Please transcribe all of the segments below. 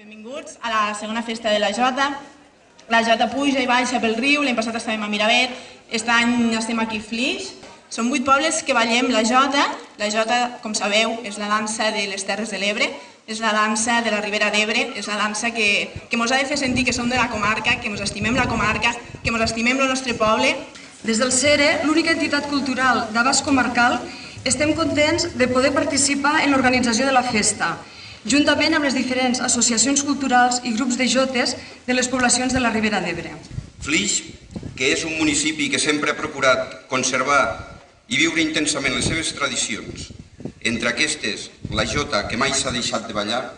Benvinguts a la segona festa de la Jota. La Jota puja i baixa pel riu, l'any passat estàvem a Miravet, aquest any estem aquí a Flix. Som 8 pobles que ballem la Jota. La Jota, com sabeu, és la dansa de les Terres de l'Ebre, és la dansa de la Ribera d'Ebre, és la dansa que ens ha de fer sentir que som de la comarca, que ens estimem la comarca, que ens estimem el nostre poble. Des del CERE, l'única entitat cultural d'abast comarcal, estem contents de poder participar en l'organització de la festa, juntament amb les diferents associacions culturals i grups de jotes de les poblacions de la Ribera d'Ebre. Flix, que és un municipi que sempre ha procurat conservar i viure intensament les seves tradicions, entre aquestes la Jota, que mai s'ha deixat de ballar,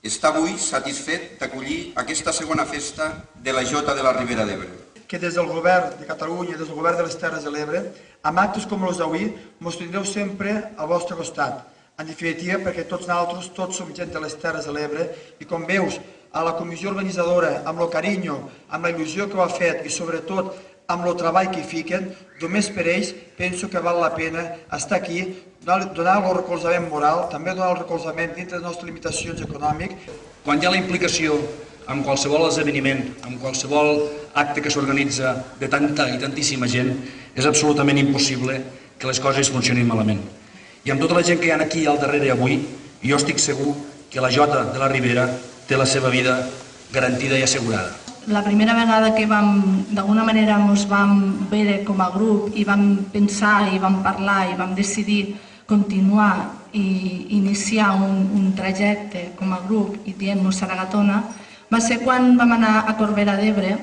està avui satisfet d'acollir aquesta segona festa de la Jota de la Ribera d'Ebre. Que des del govern de Catalunya, des del govern de les Terres de l'Ebre, amb actes com els d'avui, ens tindreu sempre al vostre costat. En definitiva, perquè tots nosaltres, tots som gent de les Terres de l'Ebre i com veus, a la comissió organitzadora, amb el carinyo, amb la il·lusió que ho ha fet i sobretot amb el treball que hi fiquen, només per ells penso que val la pena estar aquí, donar el recolzament moral, també donar el recolzament dintre de les nostres limitacions econòmiques. Quan hi ha la implicació amb qualsevol esdeveniment, amb qualsevol acte que s'organitza de tanta i tantíssima gent, és absolutament impossible que les coses funcionin malament. I amb tota la gent que hi ha aquí al darrere avui, jo estic segur que la Jota de la Ribera té la seva vida garantida i assegurada. La primera vegada que d'alguna manera ens vam veure com a grup i vam pensar i vam parlar i vam decidir continuar i iniciar un trajecte com a grup i dient-nos Saragatona, va ser quan vam anar a Corbera d'Ebre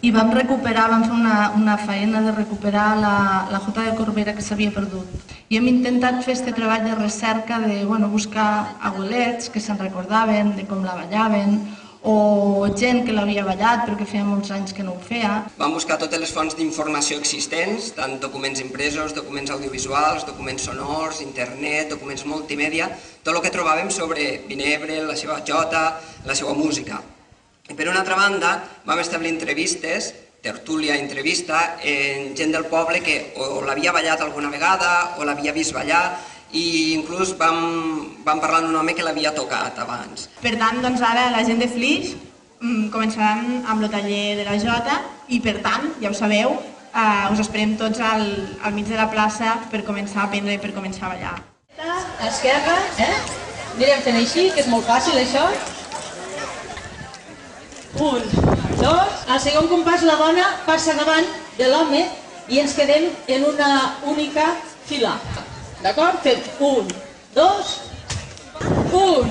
i vam fer una feina de recuperar la Jota de Corbera que s'havia perdut. I hem intentat fer aquest treball de recerca, de buscar abuelets que se'n recordaven, de com la ballaven, o gent que l'havia ballat però que feia molts anys que no ho feia. Vam buscar totes les fonts d'informació existents, tant documents impresos, documents audiovisuals, documents sonors, internet, documents multimèdia, tot el que trobàvem sobre Vinebre, la seva jota, la seva música. I per una altra banda vam establir entrevistes, tertúlia, entrevista, en gent del poble que o l'havia ballat alguna vegada o l'havia vist ballar, i inclús vam parlar amb un home que l'havia tocat abans. Per tant, ara la gent de Flix començaran amb el taller de la Jota i per tant, ja ho sabeu, us esperem tots al mig de la plaça per començar a aprendre i per començar a ballar. Esquerra, anirem fent així, que és molt fàcil això. 1, 2, al segon compàs la dona passa davant de l'home i ens quedem en una única fila. D'acord? Fem 1, 2, 1,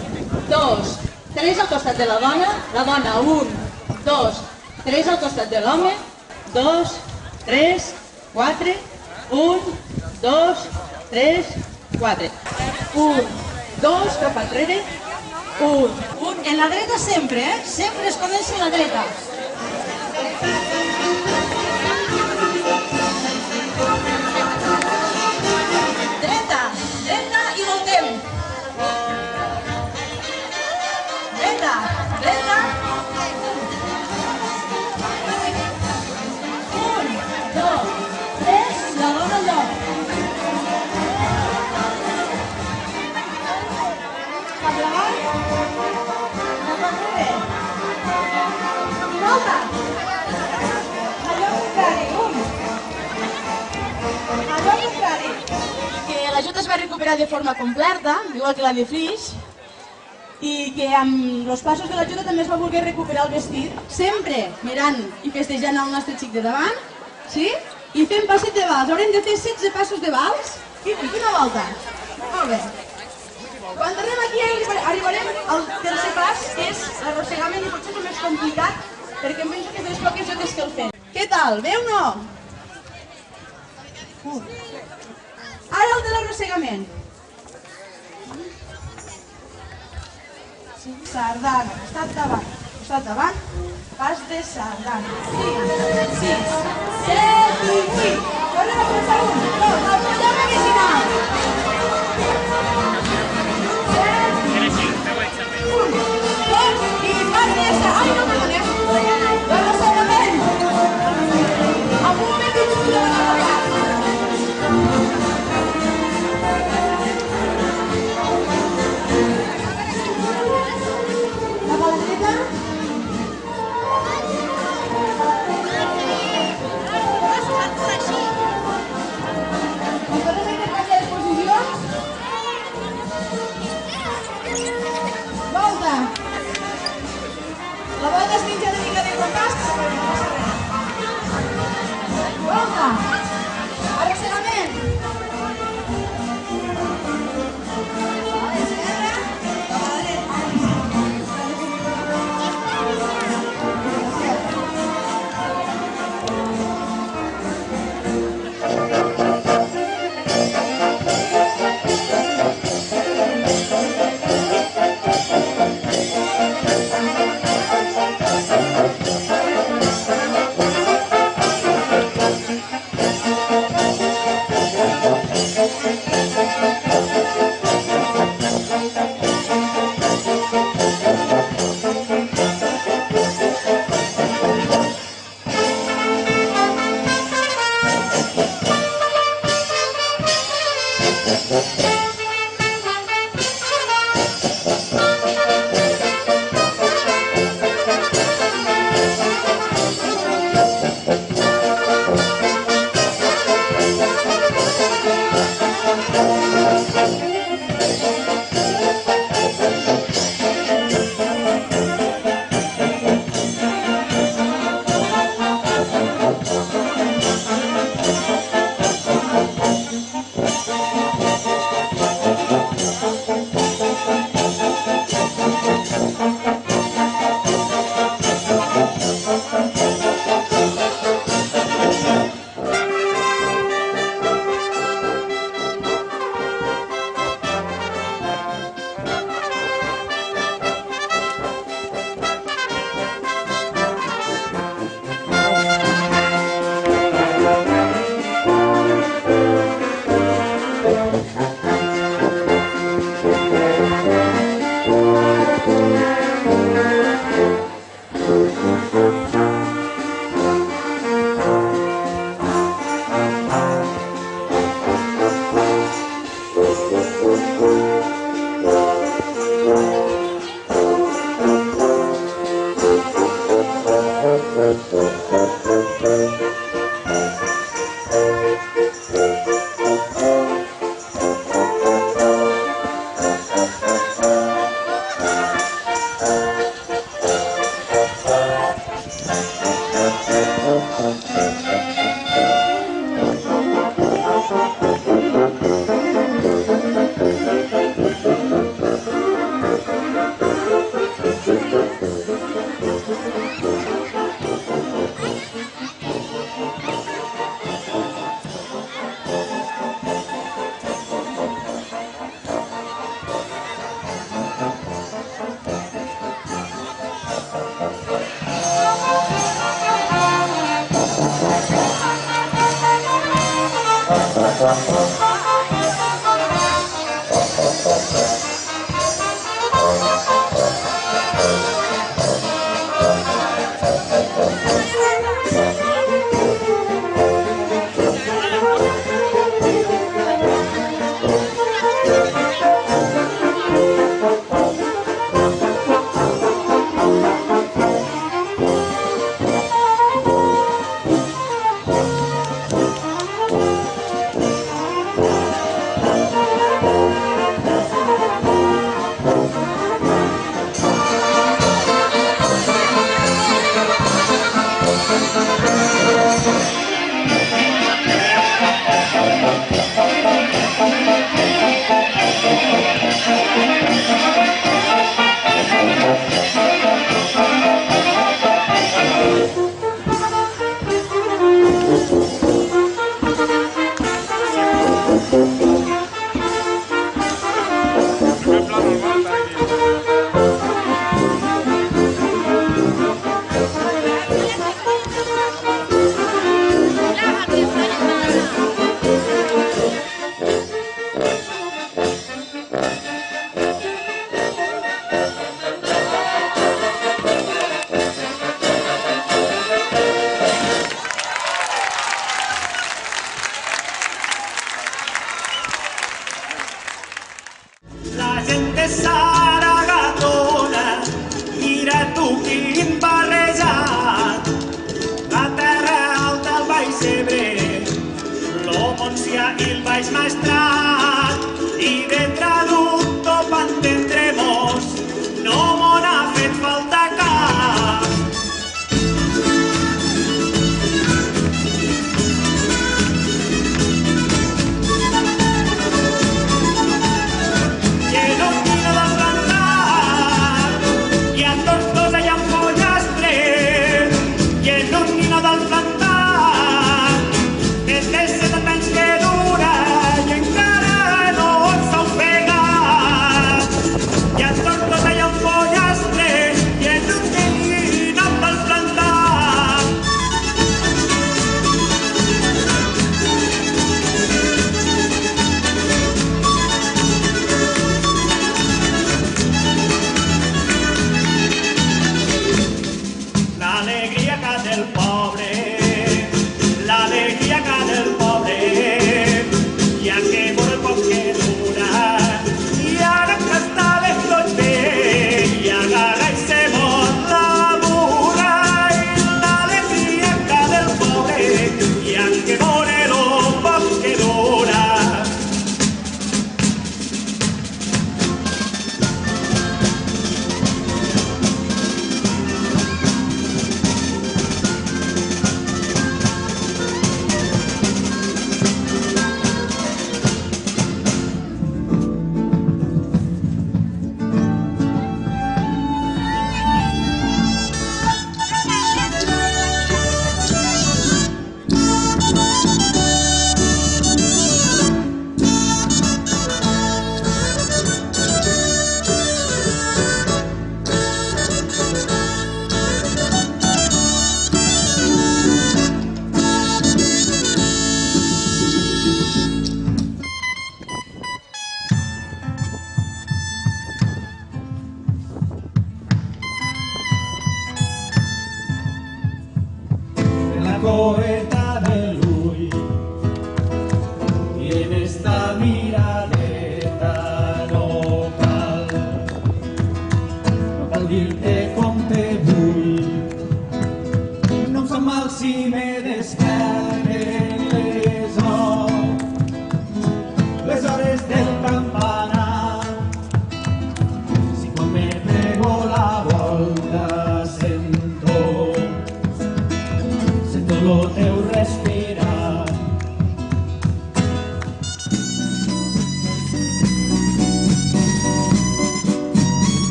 2, 3 al costat de la dona, 1, 2, 3 al costat de l'home, 2, 3, 4, 1, 2, 3, 4, 1, 2, cap enrere, 1. En la dreta sempre, sempre es comença en la dreta. Dreta i voltem. Dreta. 1, 2, 3, la dona al lloc. Cap davant. Cap enrere. Volta. Allò contrari. 1. Allò contrari. La Jota es va recuperar de forma completa, igual que la de Flix, i que amb els passos de la Jota també es va voler recuperar el vestit, sempre mirant i festejant el nostre xic de davant, sí? I fent passet de vals. Haurem de fer 16 passos de vals i una volta. Molt bé. Quan tornem aquí arribarem al tercer pas, que és l'arrossegament, i potser és el més complicat, perquè em penso que tens poques jotes que el fem. Què tal? Bé o no? Ara el de l'arrossegament. Sardana, costat davant, pas de sardana. 5, 6, 7 i 8. Tornem a començar 1, 2, el programa original. 7, 1, 2 i pas de sardana. Ai, no, perdoneu. L'arrossegament. Amb un moment d'exclusió de la parada. La volta. Arrossegament. A l'esquerra, cap a la dreta.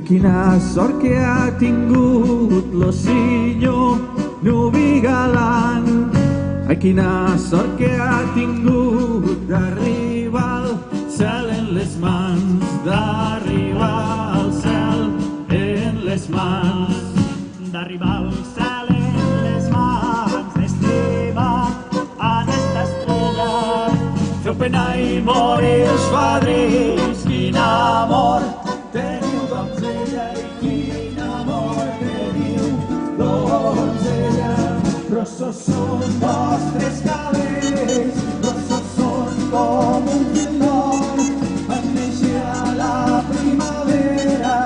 Quina sort que ha tingut lo senyor Nuvi Galant. Ai, quina sort que ha tingut d'arribar al cel en les mans, d'arribar al cel en les mans, d'arribar al cel en les mans, d'estimar en esta estrella, feu pena i morir els fadrins, quin amor teniu donzella i quin amor teniu donzella. Rossos són vostres cabells, rossos són com un flor, van néixer a la primavera,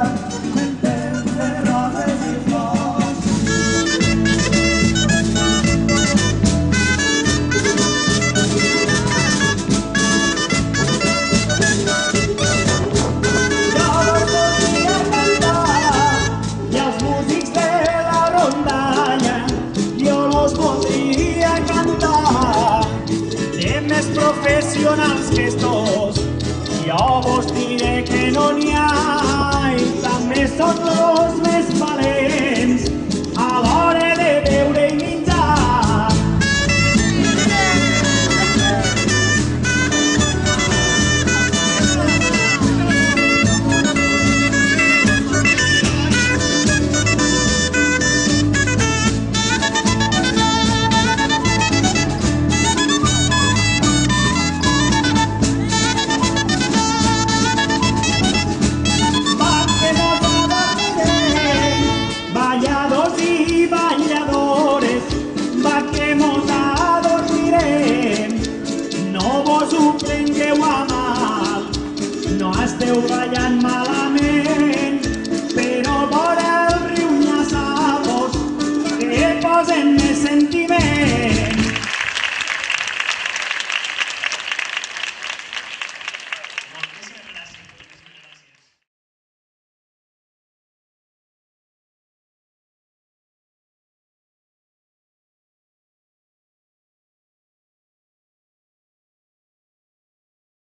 en temps de roses i flors. Jo volia cantar i els músics de la rondalla jo los voldria cantar, de més professionals que estos, jo vos diré que no n'hi ha, i també són los